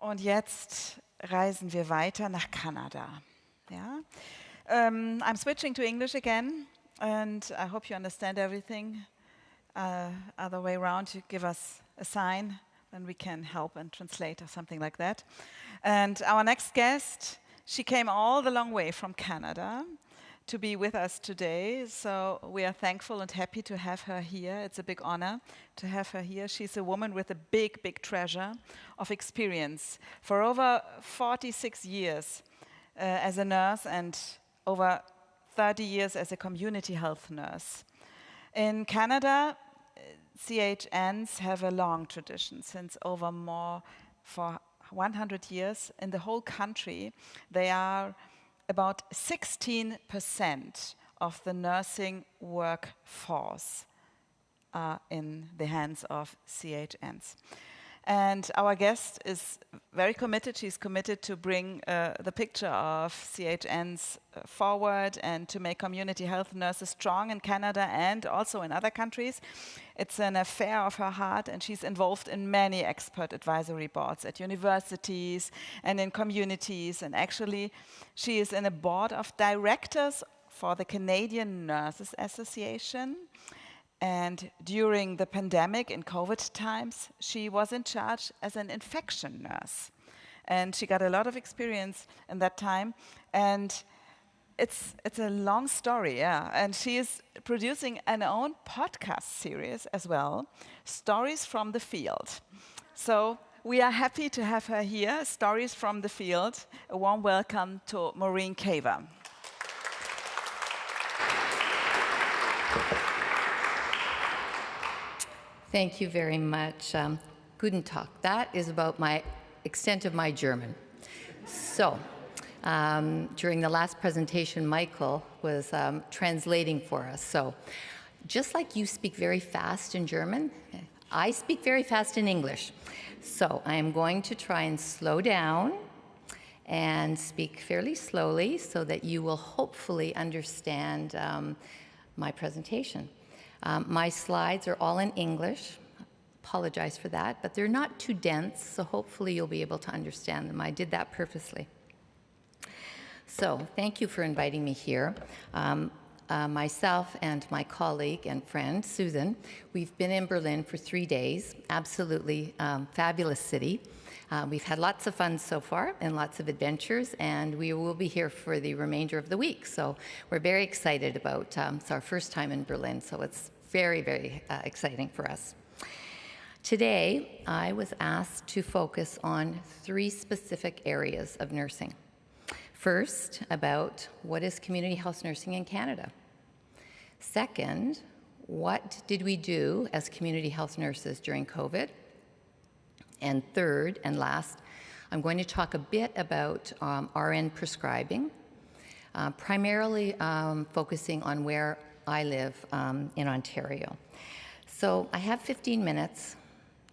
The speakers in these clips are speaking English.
Und jetzt reisen wir weiter nach Kanada. Ja? I'm switching to English again, and I hope you understand everything. Other way around, you give us a sign, and we can help and translate or something like that. And our next guest, she came all the long way from Canada to be with us today, so we are thankful and happy to have her here. It's a big honor to have her here. She's a woman with a big, big treasure of experience. For over 46 years as a nurse and over 30 years as a community health nurse. In Canada, CHNs have a long tradition, since for 100 years. In the whole country, they are about 16% of the nursing workforce are in the hands of CHNs. And our guest is very committed. She's committed to bring the picture of CHNs forward and to make community health nurses strong in Canada and also in other countries. It's an affair of her heart, and she's involved in many expert advisory boards at universities and in communities. And actually, she is in a board of directors for the Canadian Nurses Association. And during the pandemic in COVID times, she was in charge as an infection nurse. And she got a lot of experience in that time. And it's a long story, yeah. And she is producing an own podcast series as well, Stories from the Field. So we are happy to have her here, Stories from the Field. A warm welcome to Maureen Cava. Thank you very much. Guten Tag. That is about my extent of my German. So, during the last presentation, Michael was translating for us. So, just like you speak very fast in German, I speak very fast in English. So, I am going to try and slow down and speak fairly slowly so that you will hopefully understand my presentation. My slides are all in English. Apologize for that, but they're not too dense, so hopefully you'll be able to understand them. I did that purposely. So, thank you for inviting me here. Myself and my colleague and friend, Susan, we've been in Berlin for 3 days. Absolutely fabulous city. We've had lots of fun so far and lots of adventures, and we will be here for the remainder of the week. So we're very excited about it's our first time in Berlin, so it's very, very exciting for us. Today, I was asked to focus on 3 specific areas of nursing. First, about what is community health nursing in Canada. Second, what did we do as community health nurses during COVID? And third and last, I'm going to talk a bit about RN prescribing, primarily focusing on where I live in Ontario. So I have 15 minutes.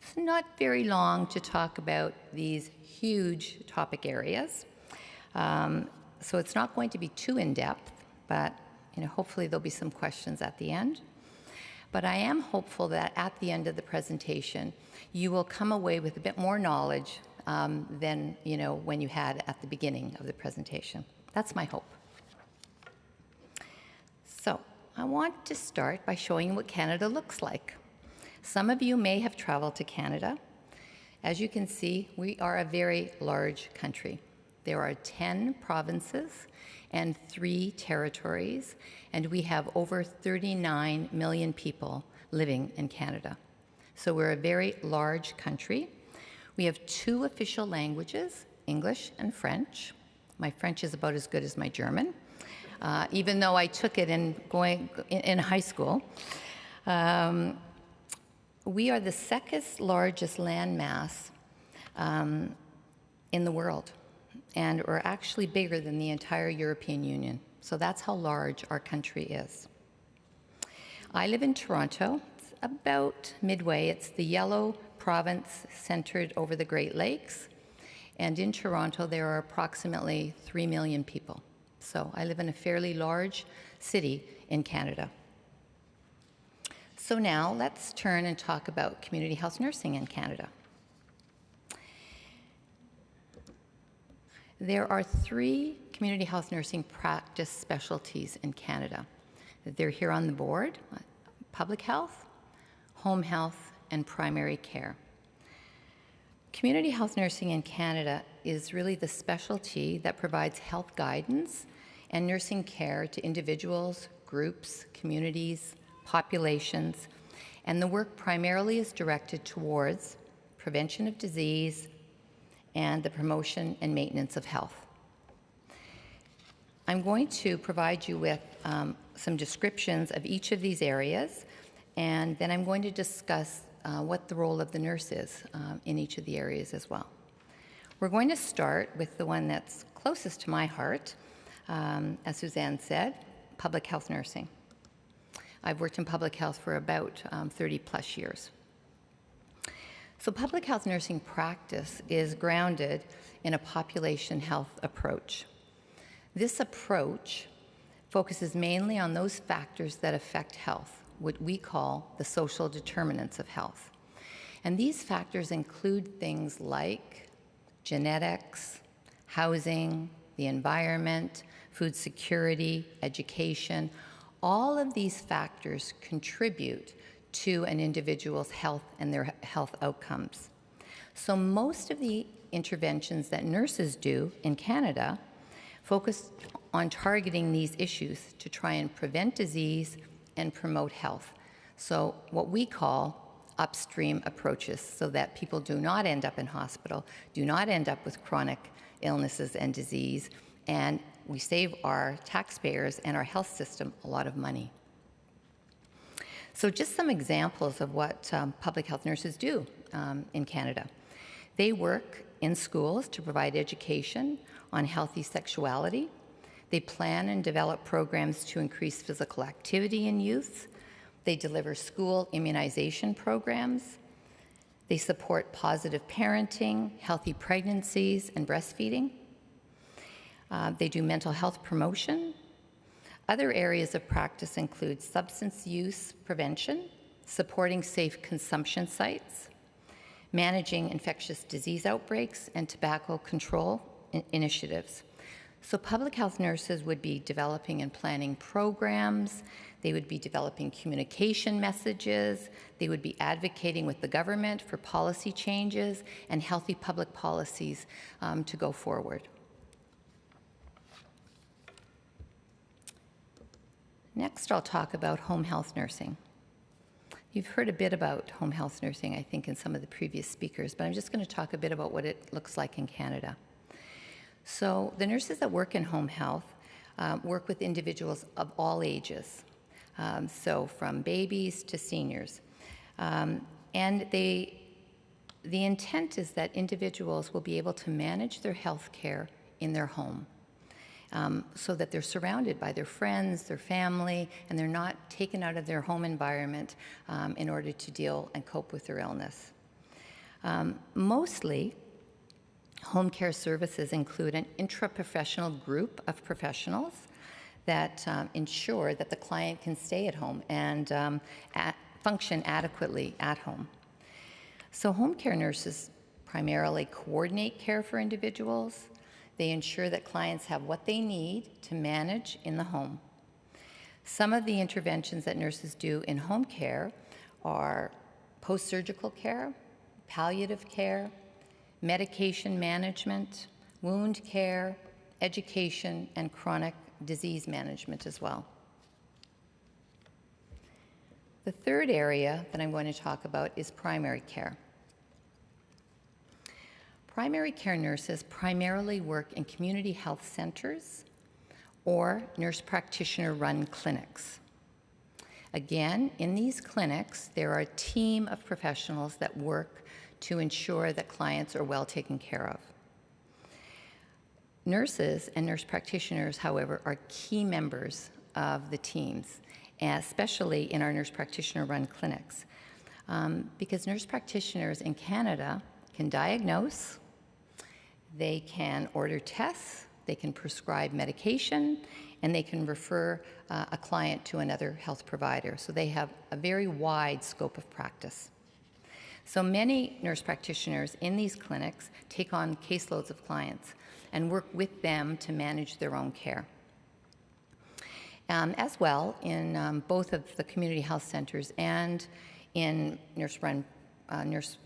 It's not very long to talk about these huge topic areas. So it's not going to be too in-depth, but hopefully there'll be some questions at the end. But I am hopeful that at the end of the presentation, you will come away with a bit more knowledge than when you had at the beginning of the presentation. That's my hope. So I want to start by showing you what Canada looks like. Some of you may have traveled to Canada. As you can see, we are a very large country. There are 10 provinces and 3 territories, and we have over 39 million people living in Canada. So we're a very large country. We have 2 official languages, English and French. My French is about as good as my German, even though I took it in high school. We are the second largest landmass in the world, and we're actually bigger than the entire European Union. So that's how large our country is. I live in Toronto. It's about midway. It's the yellow province centered over the Great Lakes. And in Toronto, there are approximately 3 million people. So I live in a fairly large city in Canada. So now let's turn and talk about community health nursing in Canada. There are 3 community health nursing practice specialties in Canada. They're here on the board: public health, home health, and primary care. Community health nursing in Canada is really the specialty that provides health guidance and nursing care to individuals, groups, communities, populations, and the work primarily is directed towards prevention of disease and the promotion and maintenance of health. I'm going to provide you with some descriptions of each of these areas, and then I'm going to discuss what the role of the nurse is in each of the areas as well. We're going to start with the one that's closest to my heart, as Suzanne said, public health nursing. I've worked in public health for about 30 plus years. So public health nursing practice is grounded in a population health approach. This approach focuses mainly on those factors that affect health, what we call the social determinants of health. And these factors include things like genetics, housing, the environment, food security, education. All of these factors contribute to an individual's health and their health outcomes. So most of the interventions that nurses do in Canada focus on targeting these issues to try and prevent disease and promote health. So what we call upstream approaches, so that people do not end up in hospital, do not end up with chronic illnesses and disease, and we save our taxpayers and our health system a lot of money. So just some examples of what public health nurses do in Canada. They work in schools to provide education on healthy sexuality. They plan and develop programs to increase physical activity in youth. They deliver school immunization programs. They support positive parenting, healthy pregnancies, and breastfeeding. They do mental health promotion. Other areas of practice include substance use prevention, supporting safe consumption sites, managing infectious disease outbreaks, and tobacco control initiatives. So public health nurses would be developing and planning programs. They would be developing communication messages. They would be advocating with the government for policy changes and healthy public policies to go forward. Next, I'll talk about home health nursing. You've heard a bit about home health nursing, I think, in some of the previous speakers, but I'm just going to talk a bit about what it looks like in Canada. So the nurses that work in home health work with individuals of all ages, so from babies to seniors. And the intent is that individuals will be able to manage their health care in their home. So that they're surrounded by their friends, their family, and they're not taken out of their home environment in order to deal and cope with their illness. Mostly, home care services include an intra-professional group of professionals that ensure that the client can stay at home and function adequately at home. So home care nurses primarily coordinate care for individuals. They ensure that clients have what they need to manage in the home. Some of the interventions that nurses do in home care are post-surgical care, palliative care, medication management, wound care, education, and chronic disease management as well. The third area that I'm going to talk about is primary care. Primary care nurses primarily work in community health centers or nurse practitioner-run clinics. Again, in these clinics, there are a team of professionals that work to ensure that clients are well taken care of. Nurses and nurse practitioners, however, are key members of the teams, especially in our nurse practitioner-run clinics, because nurse practitioners in Canada can diagnose, they can order tests, they can prescribe medication, and they can refer a client to another health provider. So they have a very wide scope of practice. So many nurse practitioners in these clinics take on caseloads of clients. and work with them to manage their own care. As well, in both of the community health centers and in nurse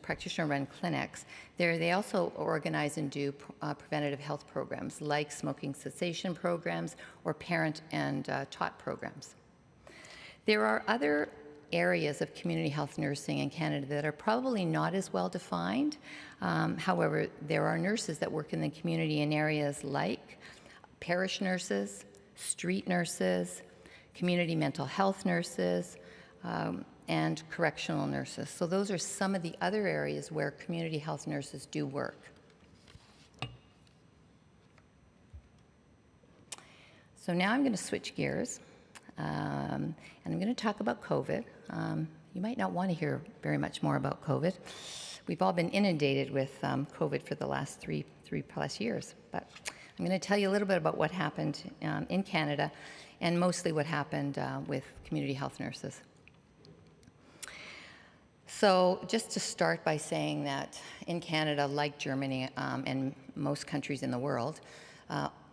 practitioner-run clinics, they also organize and do preventative health programs like smoking cessation programs or parent and taught programs. There are other areas of community health nursing in Canada that are probably not as well defined. However, there are nurses that work in the community in areas like parish nurses, street nurses, community mental health nurses, and correctional nurses. So those are some of the other areas where community health nurses do work. So now I'm going to switch gears, and I'm going to talk about COVID. You might not want to hear very much more about COVID. We've all been inundated with COVID for the last three plus years, but I'm going to tell you a little bit about what happened in Canada, and mostly what happened with community health nurses. So just to start by saying that in Canada, like Germany and most countries in the world,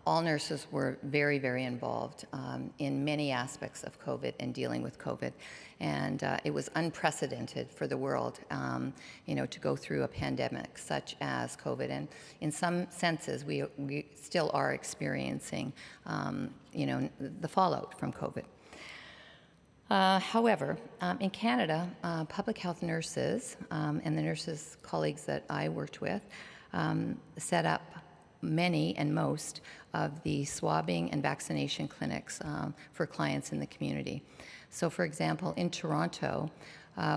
all nurses were very, very involved in many aspects of COVID and dealing with COVID. And it was unprecedented for the world, to go through a pandemic such as COVID. And in some senses, we still are experiencing, the fallout from COVID. However, in Canada, public health nurses and the nurses colleagues that I worked with set up many and most of the swabbing and vaccination clinics for clients in the community. So for example, in Toronto,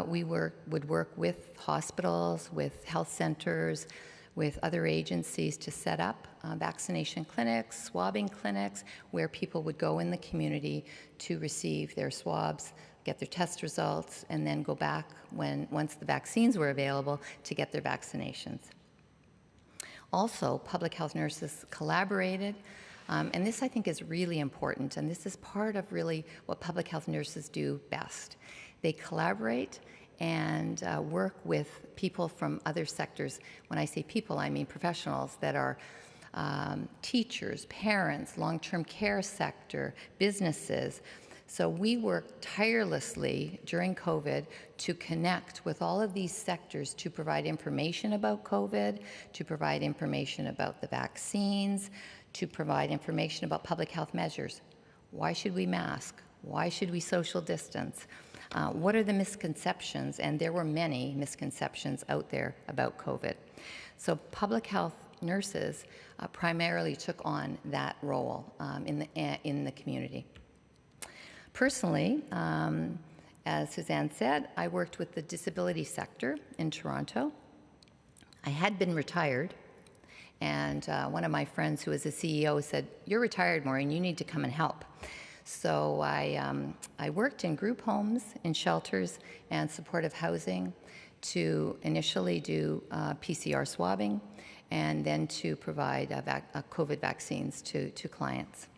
we would work with hospitals, with health centers, with other agencies to set up vaccination clinics, swabbing clinics, where people would go in the community to receive their swabs, get their test results, and then go back once the vaccines were available to get their vaccinations. Also, public health nurses collaborated, and this I think is really important, and this is part of really what public health nurses do best. They collaborate and work with people from other sectors. When I say people, I mean professionals that are teachers, parents, long-term care sector, businesses. So we worked tirelessly during COVID to connect with all of these sectors to provide information about COVID, to provide information about the vaccines, to provide information about public health measures. Why should we mask? Why should we social distance? What are the misconceptions? And there were many misconceptions out there about COVID. So public health nurses primarily took on that role in the community. Personally, as Suzanne said, I worked with the disability sector in Toronto. I had been retired, and one of my friends who was a CEO said, "You're retired, Maureen, you need to come and help." So I worked in group homes, in shelters, and supportive housing to initially do PCR swabbing and then to provide COVID vaccines to clients.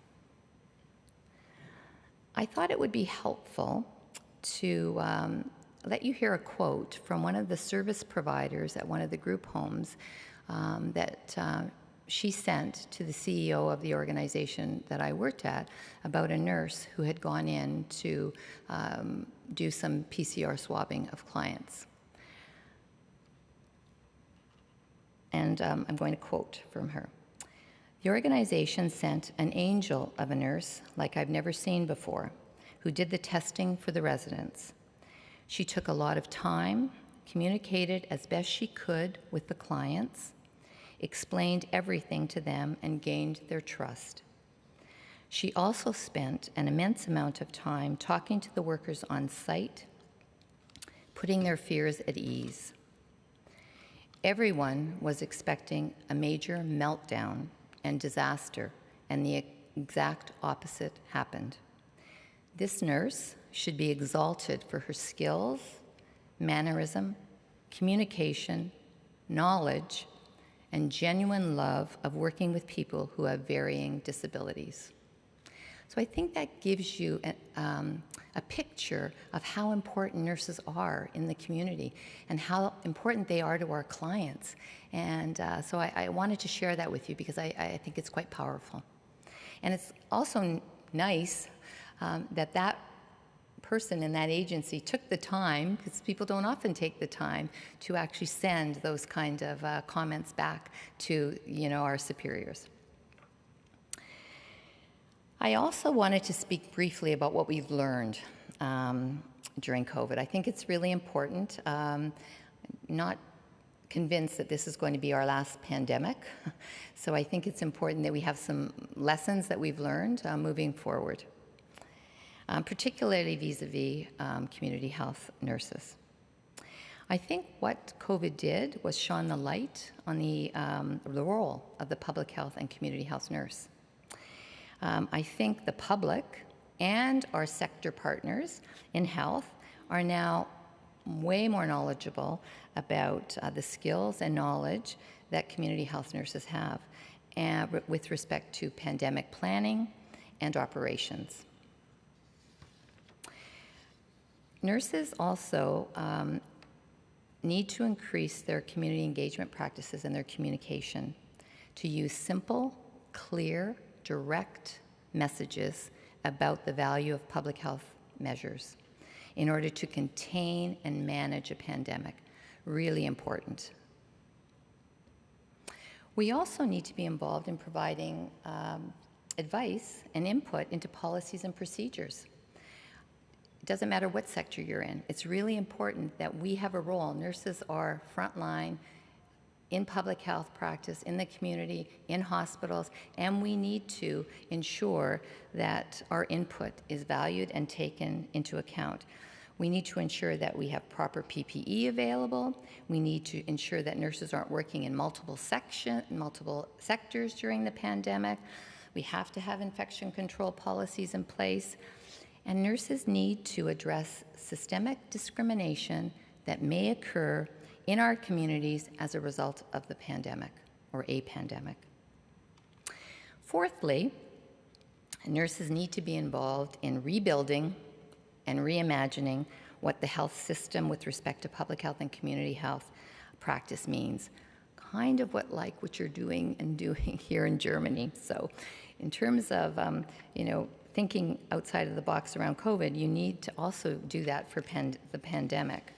I thought it would be helpful to let you hear a quote from one of the service providers at one of the group homes that she sent to the CEO of the organization that I worked at about a nurse who had gone in to do some PCR swabbing of clients. And I'm going to quote from her. "The organization sent an angel of a nurse like I've never seen before, who did the testing for the residents. She took a lot of time, communicated as best she could with the clients, explained everything to them, and gained their trust. She also spent an immense amount of time talking to the workers on site, putting their fears at ease. Everyone was expecting a major meltdown and disaster, and the exact opposite happened. This nurse should be exalted for her skills, mannerism, communication, knowledge, and genuine love of working with people who have varying disabilities." So I think that gives you a picture of how important nurses are in the community and how important they are to our clients. And so I wanted to share that with you because I think it's quite powerful. And it's also nice that person in that agency took the time, because people don't often take the time, to actually send those kind of comments back to our superiors. I also wanted to speak briefly about what we've learned during COVID. I think it's really important. Not convinced that this is going to be our last pandemic, so I think it's important that we have some lessons that we've learned moving forward. Particularly vis-a-vis community health nurses. I think what COVID did was shone the light on the role of the public health and community health nurse. I think the public and our sector partners in health are now way more knowledgeable about the skills and knowledge that community health nurses have with respect to pandemic planning and operations. Nurses also need to increase their community engagement practices and their communication to use simple, clear, direct messages about the value of public health measures in order to contain and manage a pandemic. Really important. We also need to be involved in providing advice and input into policies and procedures. It doesn't matter what sector you're in. It's really important that we have a role. Nurses are frontline in public health practice, in the community, in hospitals, and we need to ensure that our input is valued and taken into account. We need to ensure that we have proper PPE available. We need to ensure that nurses aren't working in multiple sectors during the pandemic. We have to have infection control policies in place. And nurses need to address systemic discrimination that may occur in our communities as a result of the pandemic or a pandemic. Fourthly, nurses need to be involved in rebuilding and reimagining what the health system with respect to public health and community health practice means. Kind of what you're doing here in Germany. So in terms of, thinking outside of the box around COVID, you need to also do that for the pandemic.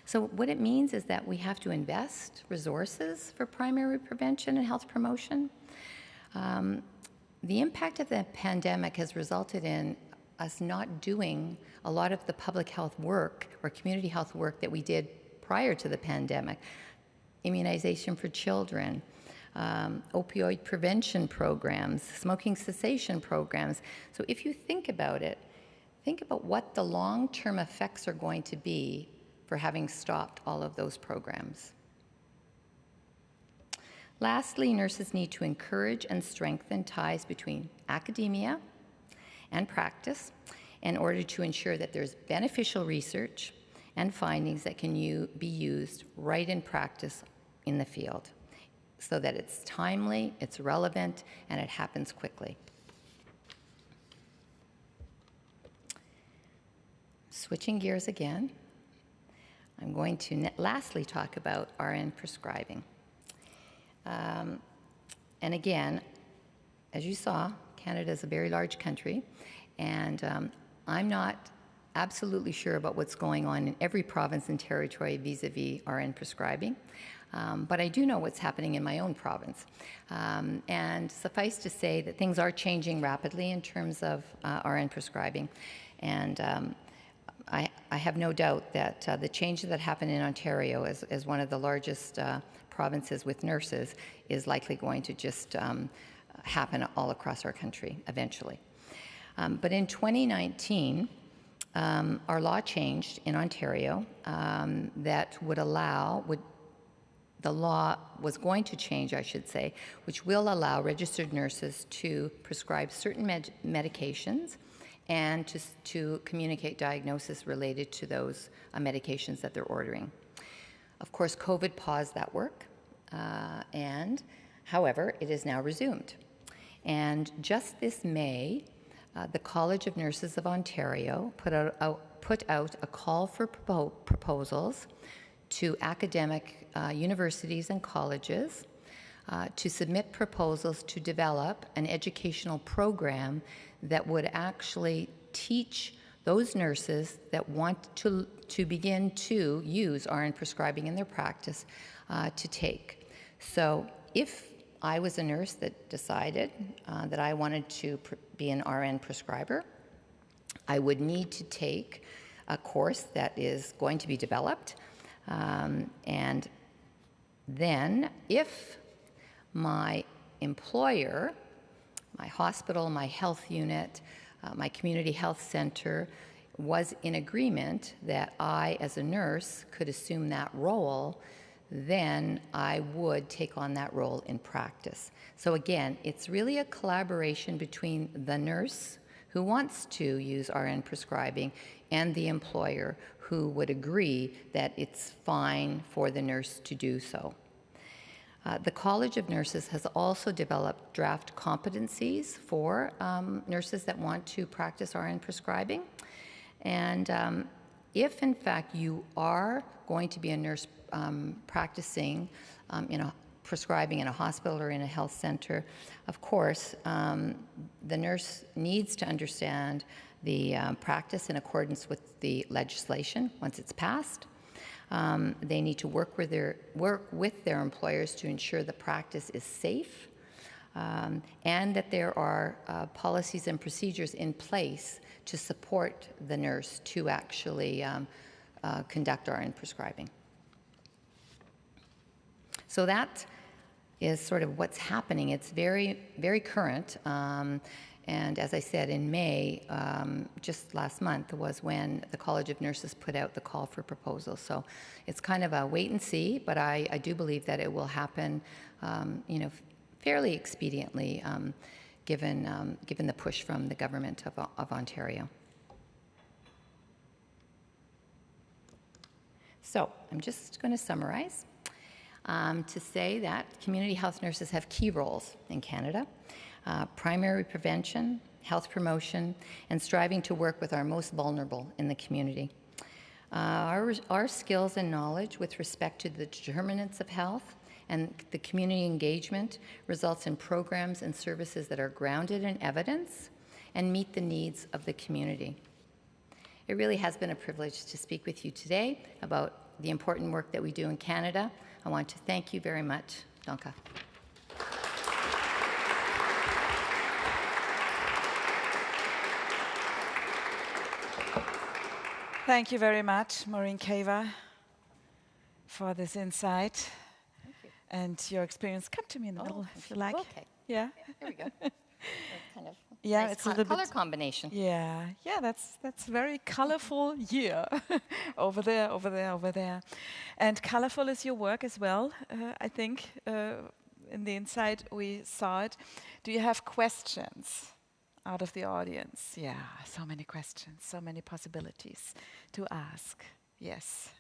So what it means is that we have to invest resources for primary prevention and health promotion. The impact of the pandemic has resulted in us not doing a lot of the public health work or community health work that we did prior to the pandemic. Immunization for children, opioid prevention programs, smoking cessation programs. So if you think about it, think about what the long-term effects are going to be for having stopped all of those programs. Lastly, nurses need to encourage and strengthen ties between academia and practice in order to ensure that there's beneficial research and findings that can be used right in practice in the field, so that it's timely, it's relevant, and it happens quickly. Switching gears again, I'm going to lastly talk about RN prescribing. And again, as you saw, Canada is a very large country, and I'm not absolutely sure about what's going on in every province and territory vis-a-vis RN prescribing. But I do know what's happening in my own province. And suffice to say that things are changing rapidly in terms of RN prescribing. And I have no doubt that the changes that happen in Ontario as one of the largest provinces with nurses is likely going to just happen all across our country eventually. But in 2019, our law changed in Ontario that the law was going to change, I should say, which will allow registered nurses to prescribe certain medications and to communicate diagnosis related to those medications that they're ordering. Of course, COVID paused that work, and however, it is now resumed. And just this May, the College of Nurses of Ontario put out a call for proposals to academic universities and colleges to submit proposals to develop an educational program that would actually teach those nurses that want to begin to use RN prescribing in their practice to take. So if I was a nurse that decided that I wanted to be an RN prescriber, I would need to take a course that is going to be developed. And then if my employer, my hospital, my health unit, my community health center was in agreement that I, as a nurse, could assume that role, then I would take on that role in practice. So again, it's really a collaboration between the nurse who wants to use RN prescribing and the employer who would agree that it's fine for the nurse to do so. The College of Nurses has also developed draft competencies for nurses that want to practice RN prescribing. And if, in fact, you are going to be a nurse practicing prescribing in a hospital or in a health center, of course, the nurse needs to understand the practice in accordance with the legislation once it's passed. They need to work with their employers to ensure the practice is safe, and that there are policies and procedures in place to support the nurse to actually conduct RN prescribing. So that is sort of what's happening. It's very, very current. And as I said, in May, just last month, was when the College of Nurses put out the call for proposals. So it's kind of a wait and see, but I do believe that it will happen, fairly expediently, given the push from the government of Ontario. So I'm just going to summarize to say that community health nurses have key roles in Canada. Primary prevention, health promotion, and striving to work with our most vulnerable in the community. Our skills and knowledge with respect to the determinants of health and the community engagement results in programs and services that are grounded in evidence and meet the needs of the community. It really has been a privilege to speak with you today about the important work that we do in Canada. I want to thank you very much. Danke. Thank you very much, Maureen Cava, for this insight and your experience. Come to me in the middle if you like. Okay. Yeah. There we go. That's kind of yeah, nice it's a little color bit combination. Yeah, that's very colorful here. over there. And colorful is your work as well. I think in the inside we saw it. Do you have questions out of the audience? Yeah, so many questions, so many possibilities to ask. Yes.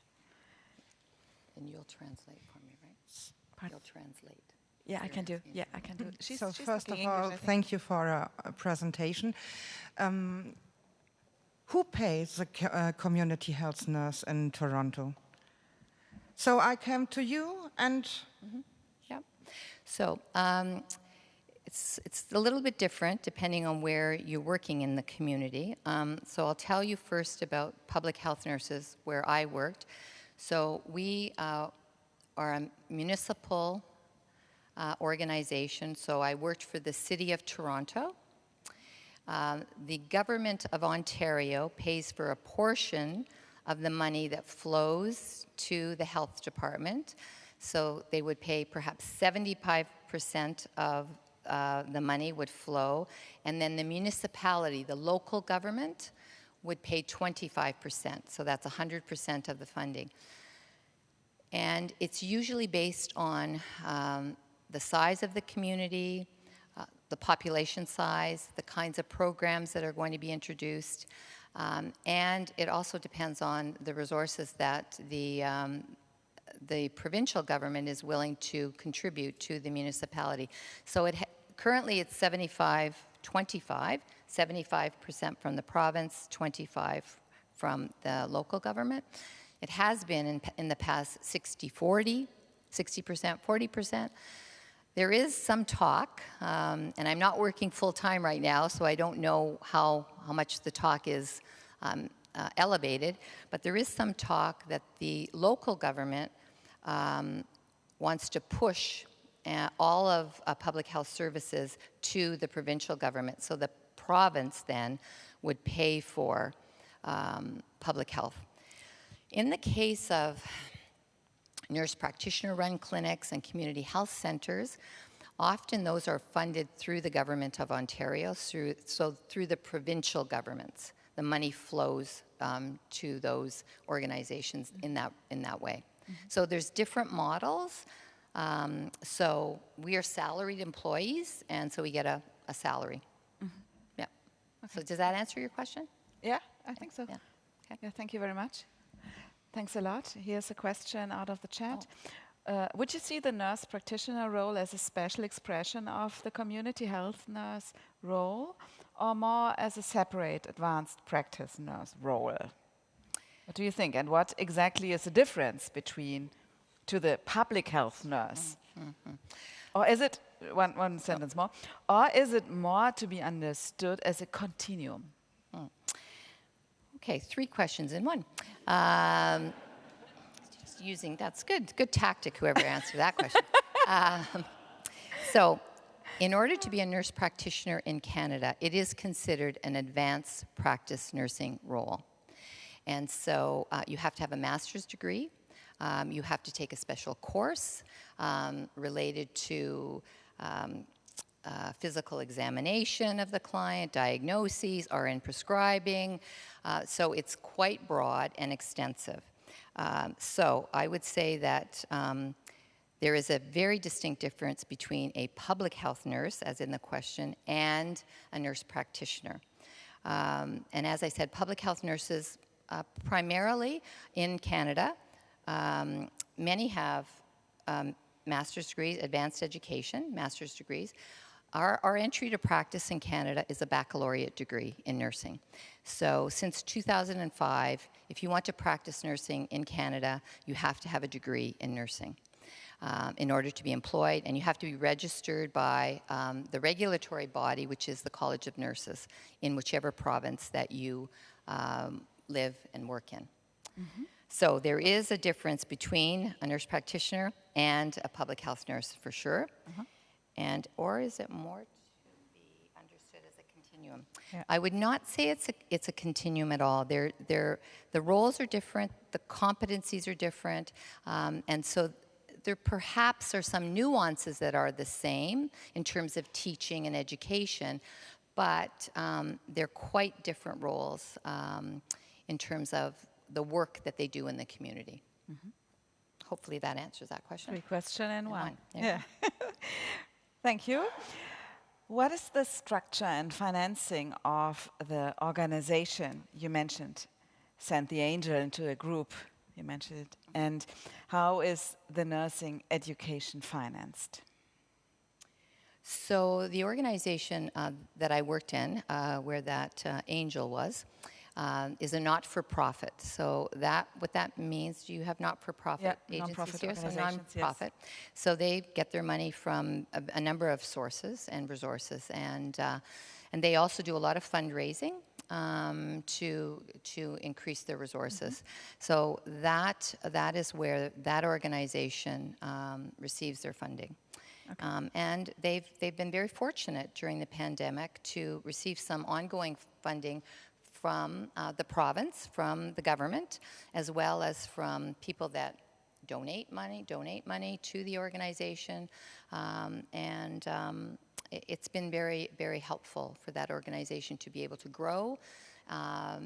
And you'll translate for me, right? Pardon? You'll translate. Yeah, I can do. Yeah, I can do. She's First of speaking all, English, thank you for a presentation. Who pays a community health nurse in Toronto? So I came to you and... Yeah. So it's a little bit different depending on where you're working in the community. So I'll tell you first about public health nurses where I worked. So we are a municipal organization. So I worked for the City of Toronto. The government of Ontario pays for a portion of the money that flows to the health department. So they would pay perhaps 75% of the money would flow, and then the municipality, the local government, would pay 25%. So that's 100% of the funding. And it's usually based on the size of the community, the population size, the kinds of programs that are going to be introduced, and it also depends on the resources that the provincial government is willing to contribute to the municipality. So currently it's 75-25, 75% from the province, 25% from the local government. It has been in the past 60-40, 60%, 40%. There is some talk, and I'm not working full-time right now, so I don't know how much the talk is elevated, but there is some talk that the local government wants to push all of public health services to the provincial government. So the province then would pay for public health. In the case of nurse practitioner-run clinics and community health centers, often those are funded through the government of Ontario, through the provincial governments. The money flows to those organizations in that way. Mm-hmm. So there's different models. So we are salaried employees, and so we get a salary. Mm-hmm. Yeah. Okay. So does that answer your question? Yeah, I think so. Yeah. Okay. Yeah, thank you very much. Thanks a lot. Here's a question out of the chat. Would you see the nurse practitioner role as a special expression of the community health nurse role, or more as a separate advanced practice nurse role? What do you think? And what exactly is the difference between to the public health nurse? Mm-hmm. Or is it, one sentence more, or is it more to be understood as a continuum? Okay, 3 questions in one. Just using, that's good tactic, whoever answered that question. So, in order to be a nurse practitioner in Canada, it is considered an advanced practice nursing role. And so you have to have a master's degree. You have to take a special course related to physical examination of the client, diagnoses, RN prescribing. So it's quite broad and extensive. So I would say that there is a very distinct difference between a public health nurse, as in the question, and a nurse practitioner. And as I said, public health nurses, primarily in Canada, many have master's degrees, advanced education, master's degrees. Our entry to practice in Canada is a baccalaureate degree in nursing. So since 2005, if you want to practice nursing in Canada, you have to have a degree in nursing in order to be employed, and you have to be registered by the regulatory body, which is the College of Nurses, in whichever province that you live and work in. Mm-hmm. So there is a difference between a nurse practitioner and a public health nurse, for sure. Mm-hmm. Or is it more to be understood as a continuum? Yeah. I would not say it's a continuum at all. The roles are different, the competencies are different, and so there perhaps are some nuances that are the same in terms of teaching and education, but they're quite different roles in terms of the work that they do in the community. Mm-hmm. Hopefully that answers that question. 3 questions in one. Yeah. Thank you. What is the structure and financing of the organization you mentioned? Send the Angel into a group, you mentioned it. And how is the nursing education financed? So the organization that I worked in, where that Angel was, is a not-for-profit. So what that means, do you have not-for-profit agencies here? So non-profit. Yes. So they get their money from a number of sources and resources, and they also do a lot of fundraising to increase their resources. Mm-hmm. So that is where that organization receives their funding. Okay. And they've been very fortunate during the pandemic to receive some ongoing funding from the province, from the government, as well as from people that donate money to the organization. It's been very, very helpful for that organization to be able to grow,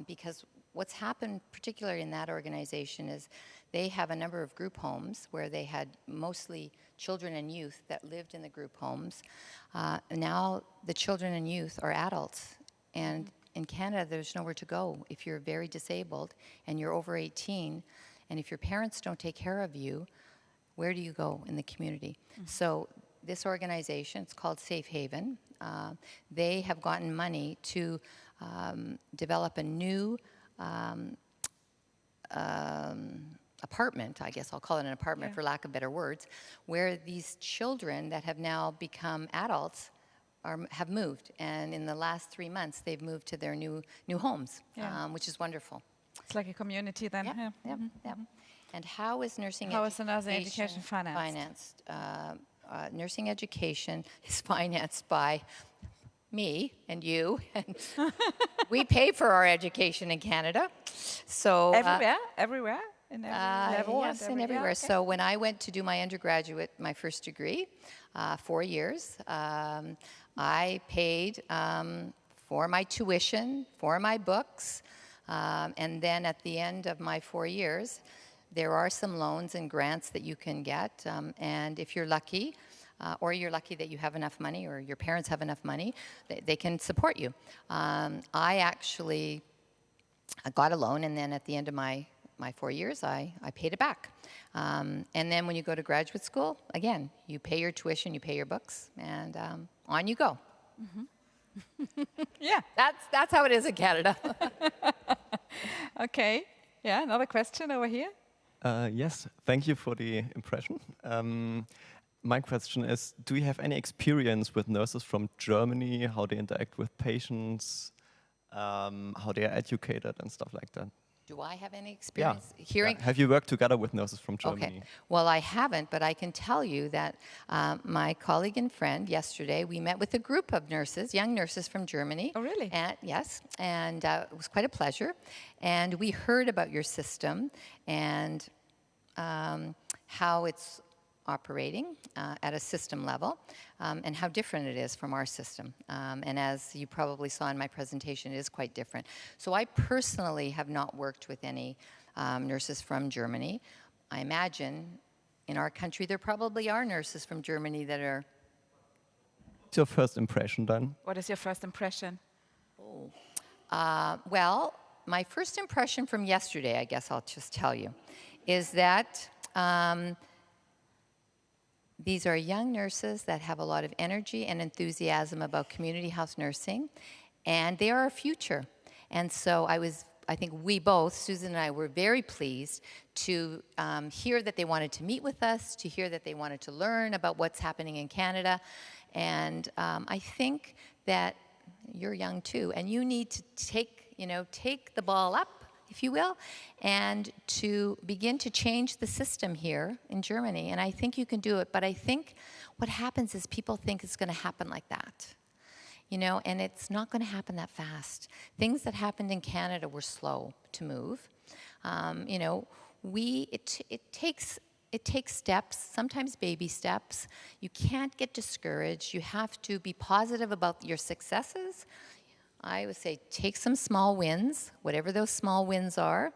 because what's happened, particularly in that organization, is they have a number of group homes where they had mostly children and youth that lived in the group homes. Now the children and youth are adults, and in Canada, there's nowhere to go if you're very disabled and you're over 18, and if your parents don't take care of you, where do you go in the community? Mm-hmm. So this organization, it's called Safe Haven, they have gotten money to develop a new apartment, I guess I'll call it an apartment for lack of better words, where these children that have now become adults have moved. And in the last 3 months, they've moved to their new homes, which is wonderful. It's like a community then. Yeah. And how is nursing education financed? Nursing education is financed by me and you, and we pay for our education in Canada. So everywhere, in every level. Yes, and everywhere. Okay. So when I went to do my undergraduate, my first degree, 4 years, I paid for my tuition, for my books, and then at the end of my 4 years, there are some loans and grants that you can get, and if you're lucky, or you're lucky that you have enough money or your parents have enough money, they can support you. I actually got a loan, and then at the end of my 4 years, I paid it back. And then when you go to graduate school, again, you pay your tuition, you pay your books, and on you go. Mm-hmm. Yeah. That's how it is in Canada. Okay. Yeah, another question over here. Yes, thank you for the impression. My question is, do you have any experience with nurses from Germany, how they interact with patients, how they are educated and stuff like that? Do I have any experience hearing? Have you worked together with nurses from Germany? Okay. Well, I haven't, but I can tell you that my colleague and friend yesterday, we met with a group of nurses, young nurses from Germany. Oh, really? Yes, and it was quite a pleasure. And we heard about your system and how it's operating at a system level, and how different it is from our system. And as you probably saw in my presentation, it is quite different. So I personally have not worked with any nurses from Germany. I imagine in our country there probably are nurses from Germany that are... What's your first impression then? What is your first impression? Well, my first impression from yesterday, I guess I'll just tell you, is that these are young nurses that have a lot of energy and enthusiasm about community health nursing, and they are our future. And so I think we both, Susan and I, were very pleased to hear that they wanted to meet with us, to hear that they wanted to learn about what's happening in Canada. And I think that you're young too, and you need to take the ball up, if you will, and to begin to change the system here in Germany. And I think you can do it, but I think what happens is people think it's going to happen like that, and it's not going to happen that fast. Things that happened in Canada were slow to move. It takes steps, sometimes baby steps. You can't get discouraged. You have to be positive about your successes. I would say take some small wins, whatever those small wins are,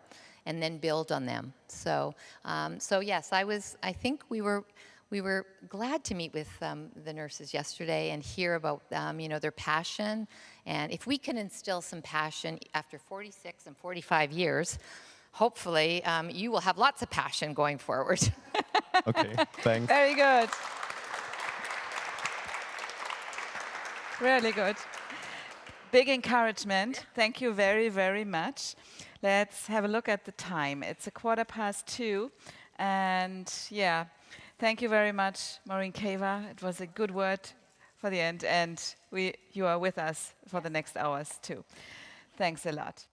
and then build on them. So yes, I think we were glad to meet with the nurses yesterday and hear about their passion. And if we can instill some passion after 46 and 45 years, hopefully you will have lots of passion going forward. Okay, thanks. Very good. Really good. Big encouragement. Thank you very, very much. Let's have a look at the time. It's 2:15, and thank you very much, Maureen Cava. It was a good word for the end, and you are with us for the next hours too. Thanks a lot.